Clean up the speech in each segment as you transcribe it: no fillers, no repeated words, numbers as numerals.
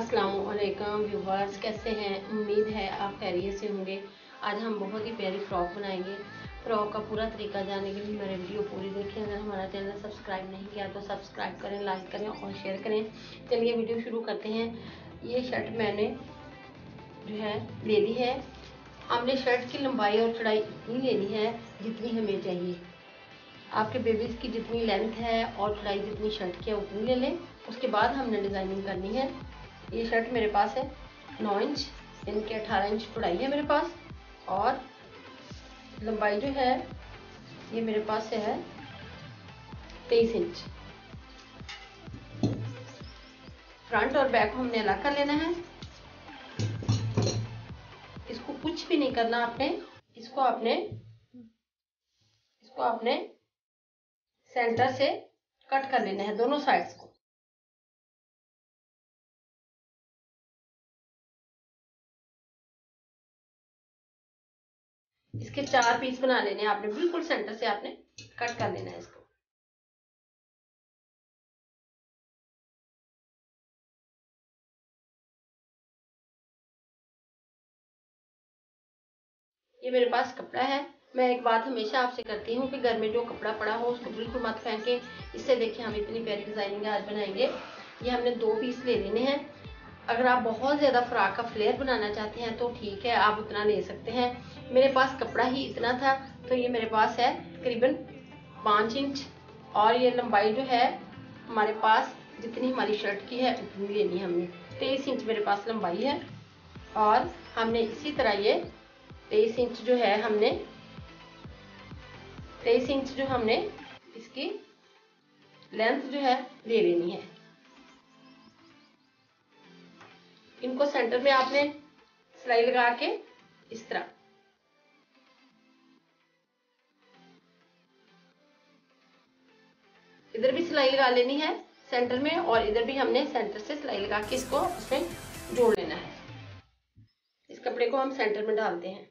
अस्सलामुअलैकुम व्यूवर्स, कैसे हैं? उम्मीद है आप खैरियत से होंगे। आज हम बहुत ही प्यारी फ्रॉक बनाएंगे। फ्रॉक का पूरा तरीका जानने के लिए मेरे वीडियो पूरी देखें। अगर हमारा चैनल सब्सक्राइब नहीं किया तो सब्सक्राइब करें, लाइक करें और शेयर करें। चलिए वीडियो शुरू करते हैं। ये शर्ट मैंने जो है ले ली है। हमने शर्ट की लंबाई और चौड़ाई इतनी लेनी है जितनी हमें चाहिए। आपके बेबीज़ की जितनी लेंथ है और चौड़ाई जितनी शर्ट की है उतनी ले लें। उसके बाद हमने डिज़ाइनिंग करनी है। ये शर्ट मेरे पास है 9 इंच, इनके 18 इंच चौड़ाई है मेरे पास, और लंबाई जो है ये मेरे पास है 23 इंच। फ्रंट और बैक हमने अलग कर लेना है। इसको कुछ भी नहीं करना आपने, इसको आपने सेंटर से कट कर लेना है दोनों साइड्स को। इसके 4 पीस बना लेने हैं आपने, बिल्कुल सेंटर से आपने कट कर लेना है इसको। ये मेरे पास कपड़ा है। मैं एक बात हमेशा आपसे करती हूँ कि घर में जो कपड़ा पड़ा हो उसको बिल्कुल मत फेंके। इससे देखिए हम इतनी प्यारी डिजाइनिंग आज बनाएंगे। ये हमने 2 पीस ले लेने हैं। अगर आप बहुत ज़्यादा फ्रॉक का फ्लेयर बनाना चाहते हैं तो ठीक है, आप उतना ले सकते हैं। मेरे पास कपड़ा ही इतना था तो ये मेरे पास है तकरीबन 5 इंच, और ये लंबाई जो है हमारे पास जितनी हमारी शर्ट की है उतनी लेनी है हमने। 23 इंच मेरे पास लंबाई है, और हमने इसी तरह ये 23 इंच जो है हमने 23 इंच जो हमने इसकी लेंथ जो है ले लेनी है। इनको सेंटर में आपने सिलाई लगा के इस तरह इधर भी सिलाई लगा लेनी है सेंटर में, और इधर भी हमने सेंटर से सिलाई लगा के इसको उसमें जोड़ लेना है। इस कपड़े को हम सेंटर में डालते हैं।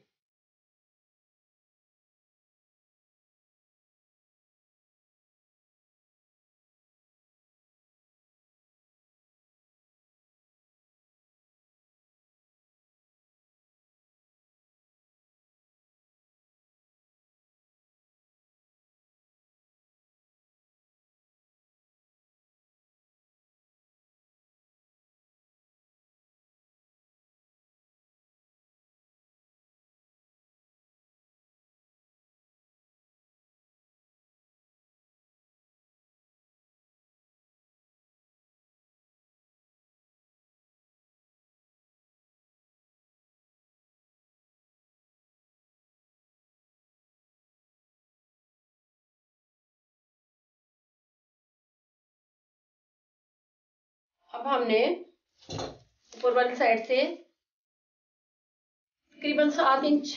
अब हमने ऊपर वाली साइड से तकरीबन 7 इंच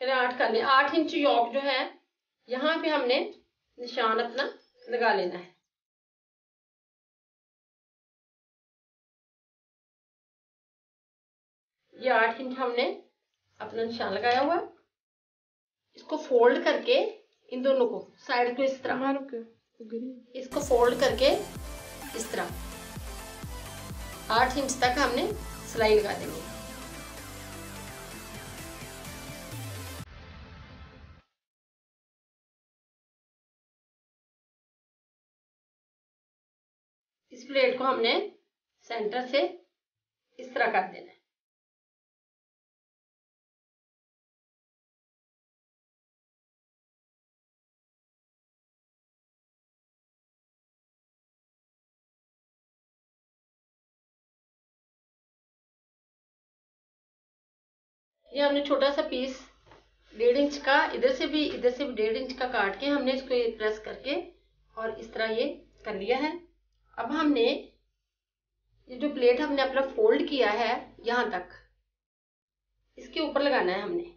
8 कर लें। 8 इंच योक जो है यहाँ पे हमने निशान अपना लगा लेना है। ये 8 इंच हमने अपना निशान लगाया हुआ। इसको फोल्ड करके इन दोनों को साइड को इस तरह इसको फोल्ड करके इस तरह 8 इंच तक हमने सिलाई लगा देंगे। इस प्लेट को हमने सेंटर से इस तरह कर देना है। ये हमने छोटा सा पीस 1.5 इंच का इधर से भी 1.5 इंच का काट के हमने इसको प्रेस करके और इस तरह ये कर लिया है। अब हमने ये जो प्लेट हमने अपना फोल्ड किया है यहाँ तक, इसके ऊपर लगाना है हमने।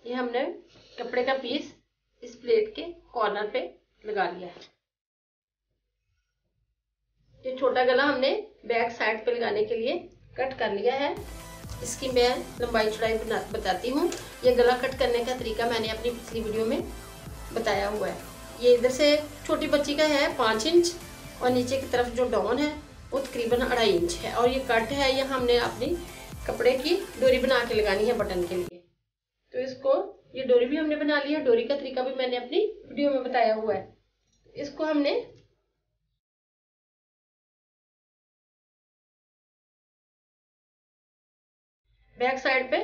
ये हमने कपड़े का पीस इस प्लेट के कॉर्नर पे लगा लिया है। ये छोटा गला हमने बैक साइड पे लगाने के लिए कट कर लिया है। इसकी मैं लंबाई चौड़ाई बताती हूँ। ये गला कट करने का तरीका मैंने अपनी पिछली वीडियो में बताया हुआ है। ये इधर से छोटी बच्ची का है 5 इंच और नीचे की तरफ जो डाउन है वो तकरीबन 2.5 इंच है। और ये कट है, ये हमने अपनी कपड़े की डोरी बना के लगानी है बटन के लिए। तो इसको ये डोरी भी हमने बना ली है। डोरी का तरीका भी मैंने अपनी वीडियो में बताया हुआ है। इसको हमने बैक साइड पे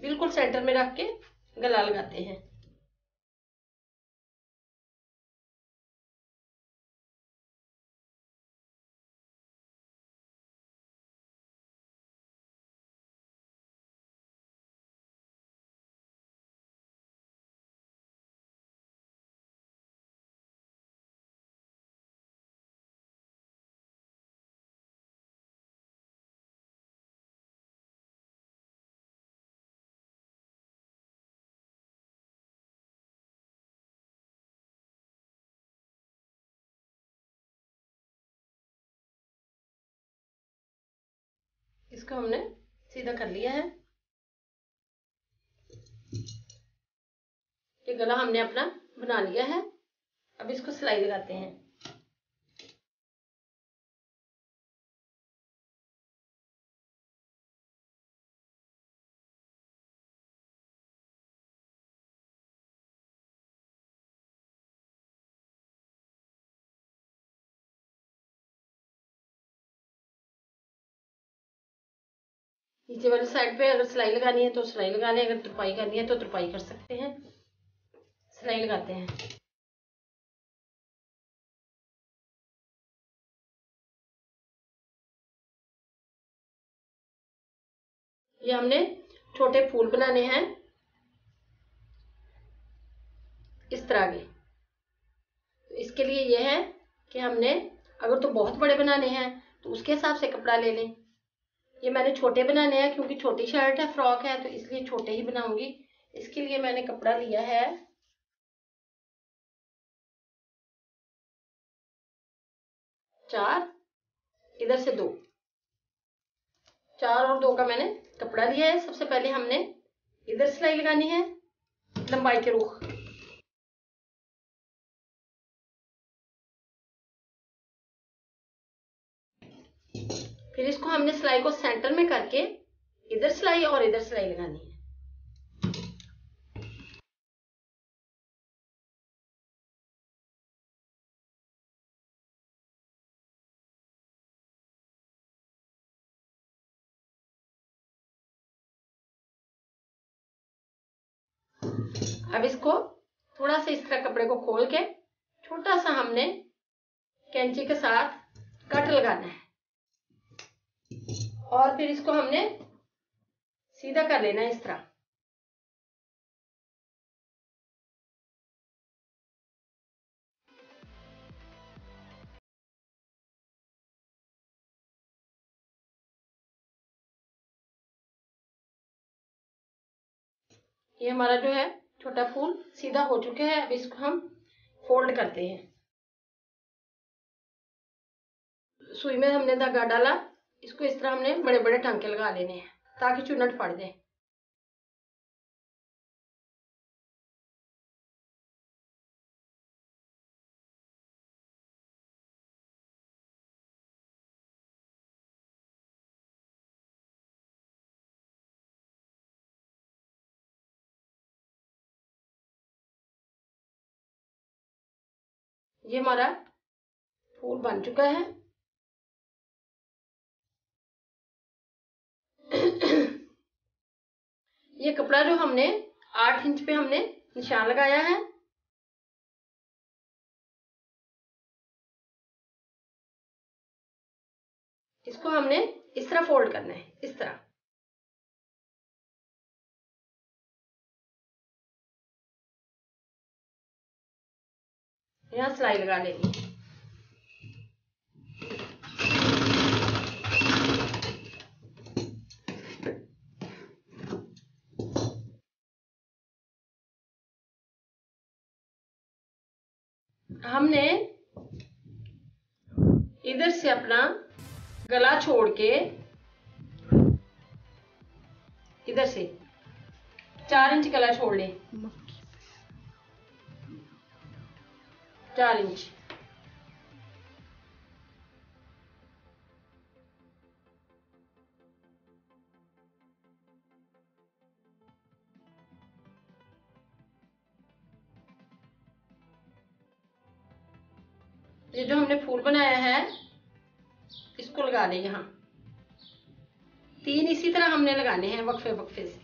बिल्कुल सेंटर में रख के गला लगाते हैं। इसको हमने सीधा कर लिया है। ये गला हमने अपना बना लिया है। अब इसको सिलाई लगाते हैं। नीचे वाली साइड पे अगर सिलाई लगानी है तो सिलाई लगा लें, अगर तुरपाई करनी है तो तुरपाई कर सकते हैं। सिलाई लगाते हैं। ये हमने छोटे फूल बनाने हैं इस तरह के। तो इसके लिए ये है कि हमने अगर तो बहुत बड़े बनाने हैं तो उसके हिसाब से कपड़ा ले लें। ये मैंने छोटे बनाने हैं क्योंकि छोटी शर्ट है, फ्रॉक है, तो इसलिए छोटे ही बनाऊंगी। इसके लिए मैंने कपड़ा लिया है 4, इधर से 2, 4 और 2 का मैंने कपड़ा लिया है। सबसे पहले हमने इधर सिलाई लगानी है लंबाई के रुख। फिर इसको हमने सिलाई को सेंटर में करके इधर सिलाई और इधर सिलाई लगानी है। अब इसको थोड़ा सा इस तरह कपड़े को खोल के छोटा सा हमने कैंची के साथ कट लगाना है और फिर इसको हमने सीधा कर लेना है इस तरह। ये हमारा जो है छोटा फूल सीधा हो चुका है। अब इसको हम फोल्ड करते हैं। सुई में हमने धागा डाला, इसको इस तरह हमने बड़े बड़े टांके लगा लेने हैं ताकि चुन्नट पड़ जाए। ये हमारा फूल बन चुका है। ये कपड़ा जो हमने 8 इंच पे हमने निशान लगाया है, इसको हमने इस तरह फोल्ड करना है, इस तरह। यहाँ सिलाई लगा लेनी है। हमने इधर से अपना गला छोड़ के इधर से 4 इंच गला छोड़ लें, 4 इंच। ये जो हमने फूल बनाया है इसको लगा दें यहाँ 3 इसी तरह हमने लगाने हैं वक्फे वक्फे से।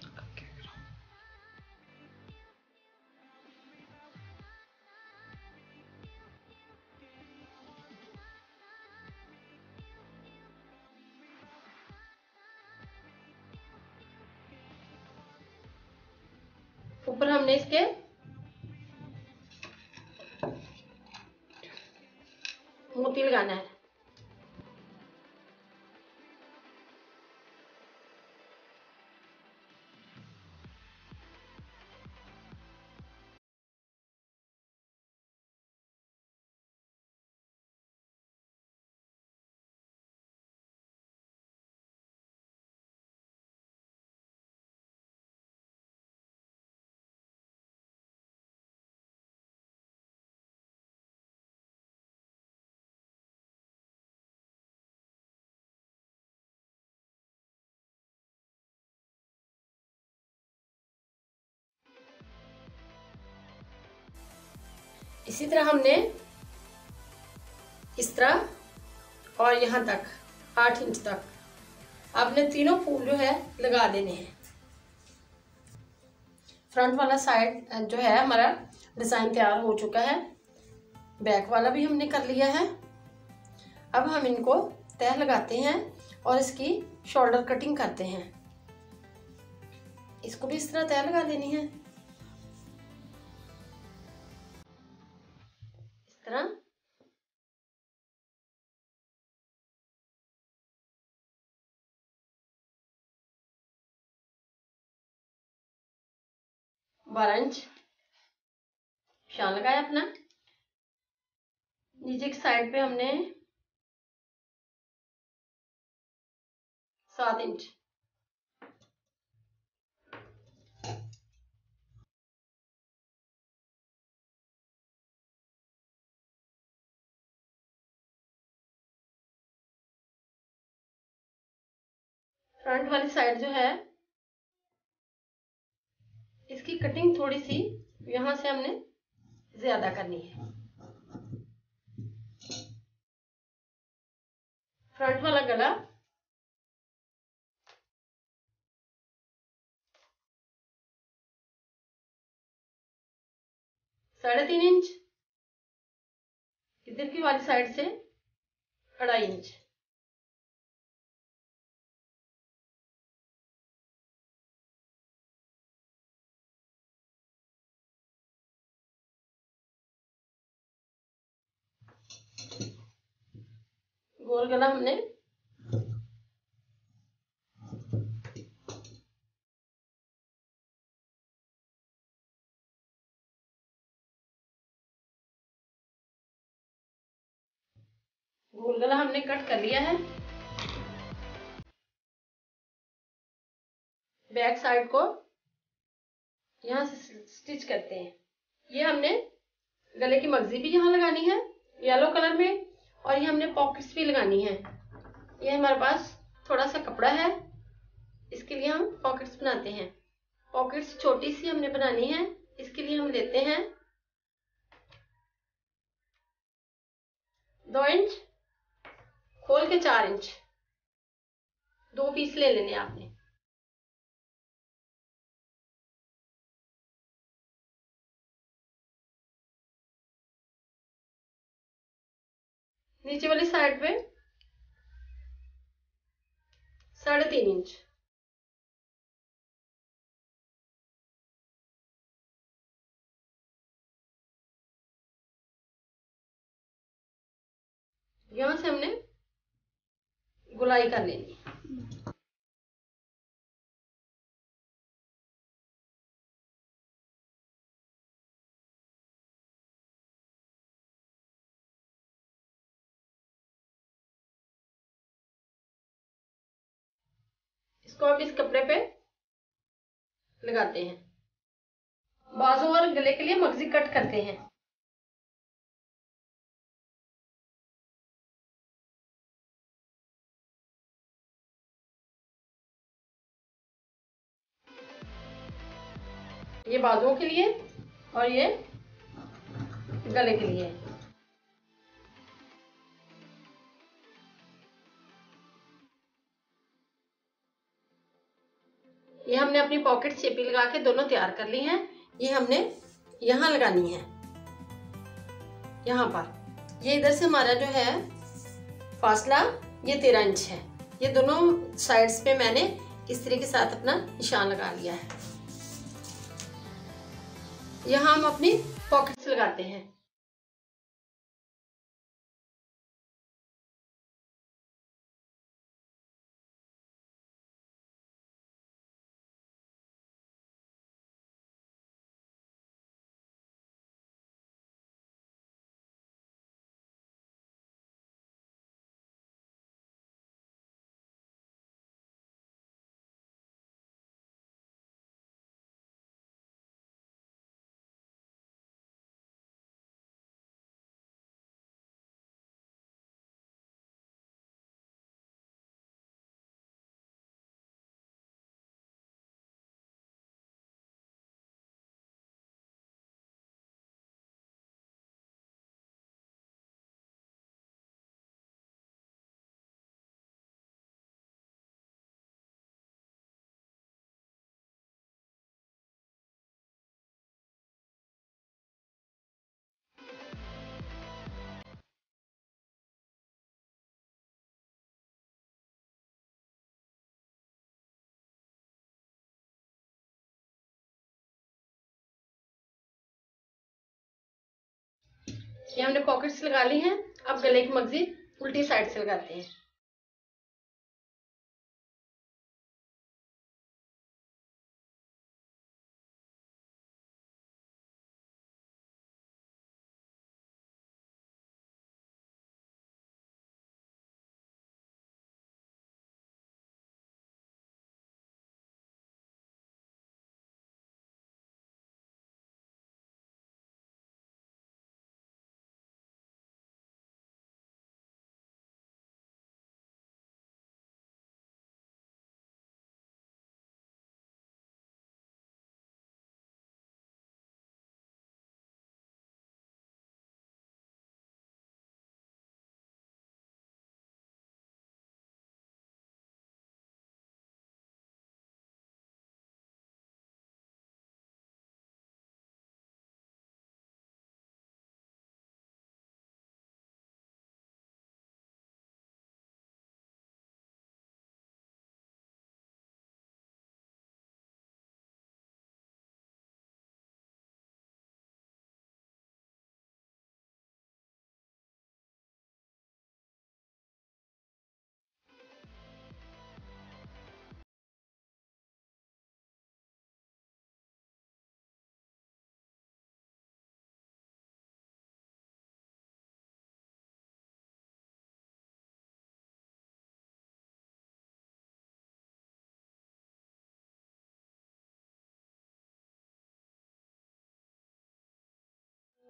ऊपर हमने इसके मोती लगाना है। इसी तरह हमने इस तरह और यहाँ तक 8 इंच तक आपने तीनों फूल जो है लगा देने हैं। फ्रंट वाला साइड जो है हमारा डिज़ाइन तैयार हो चुका है, बैक वाला भी हमने कर लिया है। अब हम इनको तह लगाते हैं और इसकी शोल्डर कटिंग करते हैं। इसको भी इस तरह तह लगा देनी है, इस तरह। बारह इंच निशान लगाया अपना। नीचे की साइड पे हमने 7 इंच। फ्रंट वाली साइड जो है इसकी कटिंग थोड़ी सी यहां से हमने ज्यादा करनी है। फ्रंट वाला गला 3.5 इंच, इधर की वाली साइड से 2.5 इंच। गोल गला हमने कट कर लिया है। बैक साइड को यहां से स्टिच करते हैं। ये हमने गले की मगजी भी यहाँ लगानी है येलो कलर में, और ये हमने पॉकेट्स भी लगानी है। ये हमारे पास थोड़ा सा कपड़ा है, इसके लिए हम पॉकेट्स बनाते हैं। पॉकेट्स छोटी सी हमने बनानी है, इसके लिए हम लेते हैं 2 इंच, खोल के 4 इंच, 2 पीस ले लेने आपने। नीचे वाली साइड पे 3.5 इंच। यहां से हमने गुलाई कर लेनी है। इसको अब इस कपड़े पे लगाते हैं। बाजू और गले के लिए मगजी कट करते हैं। ये बाजुओं के लिए और ये गले के लिए। ये हमने अपनी पॉकेट चेपी लगा के दोनों तैयार कर ली हैं। ये हमने यहाँ लगानी है, यहाँ पर। ये इधर से हमारा जो है फासला ये 13 इंच है। ये दोनों साइड्स पे मैंने इस तरह के साथ अपना निशान लगा लिया है। यहाँ हम अपनी पॉकेट्स लगाते हैं। ये हमने पॉकेट्स लगा ली हैं। अब गले की मगजी उल्टी साइड से लगाते हैं।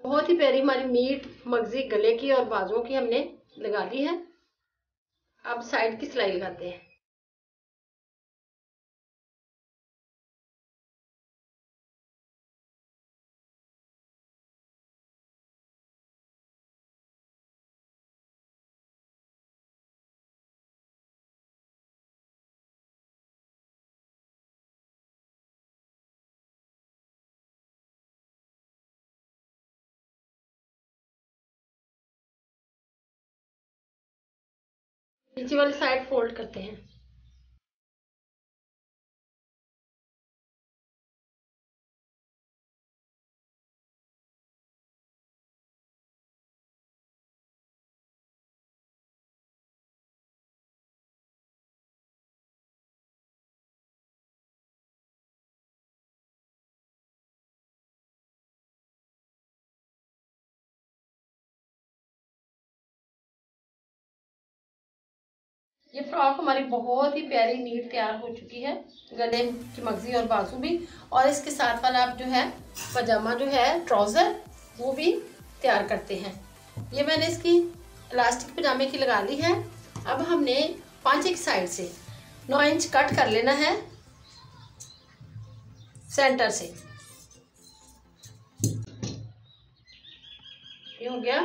बहुत ही प्यारी हमारी नीट मगजी गले की और बाजुओं की हमने लगा ली है। अब साइड की सिलाई लगाते हैं। नीचे वाली साइड फोल्ड करते हैं। ये फ्रॉक हमारी बहुत ही प्यारी नीट तैयार हो चुकी है, गले की मगजी और बाजू भी, और इसके साथ वाला आप जो है पजामा जो है ट्राउज़र वो भी तैयार करते हैं। ये मैंने इसकी इलास्टिक पजामे की लगा ली है। अब हमने 5 एक साइड से 9 इंच कट कर लेना है सेंटर से। ये हो गया।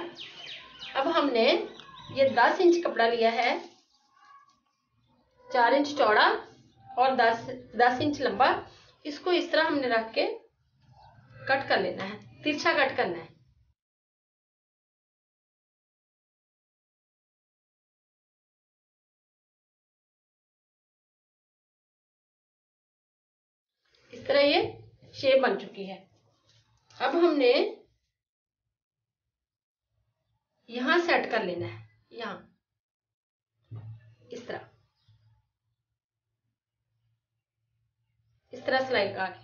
अब हमने ये 10 इंच कपड़ा लिया है, 4 इंच चौड़ा और 10 इंच लंबा। इसको इस तरह हमने रख के कट कर लेना है, तिरछा कट करना है। इस तरह ये शेप बन चुकी है। अब हमने यहां सेट कर लेना है, यहां इस तरह सिलाई लगा के।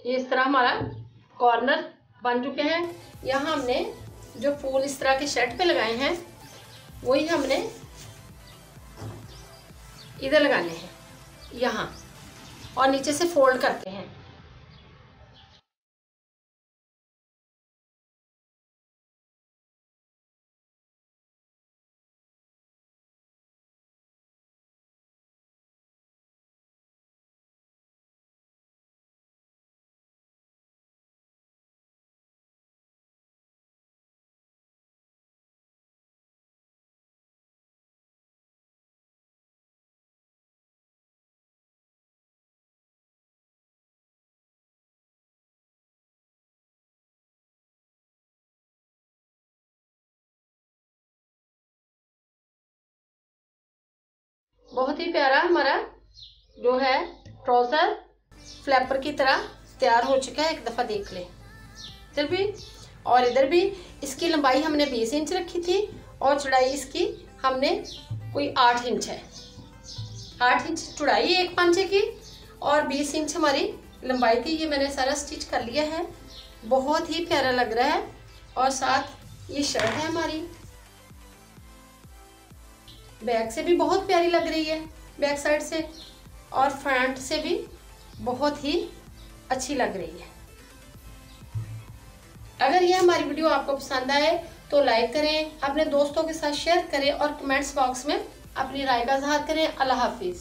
ये इस तरह हमारा कॉर्नर बन चुके हैं। यहाँ हमने जो फूल इस तरह के शर्ट पे लगाए हैं वही हमने इधर लगाने हैं यहाँ, और नीचे से फोल्ड करते हैं। बहुत ही प्यारा हमारा जो है ट्राउजर फ्लैपर की तरह तैयार हो चुका है। एक दफ़ा देख लें इधर भी और इधर भी। इसकी लंबाई हमने 20 इंच रखी थी और चौड़ाई इसकी हमने कोई 8 इंच है। 8 इंच चौड़ाई एक पांचे की और 20 इंच हमारी लंबाई थी। ये मैंने सारा स्टिच कर लिया है। बहुत ही प्यारा लग रहा है। और साथ ये शर्ट है हमारी, बैक से भी बहुत प्यारी लग रही है, बैक साइड से और फ्रंट से भी बहुत ही अच्छी लग रही है। अगर ये हमारी वीडियो आपको पसंद आए तो लाइक करें, अपने दोस्तों के साथ शेयर करें और कमेंट्स बॉक्स में अपनी राय का इजहार करें। अल्लाह हाफिज।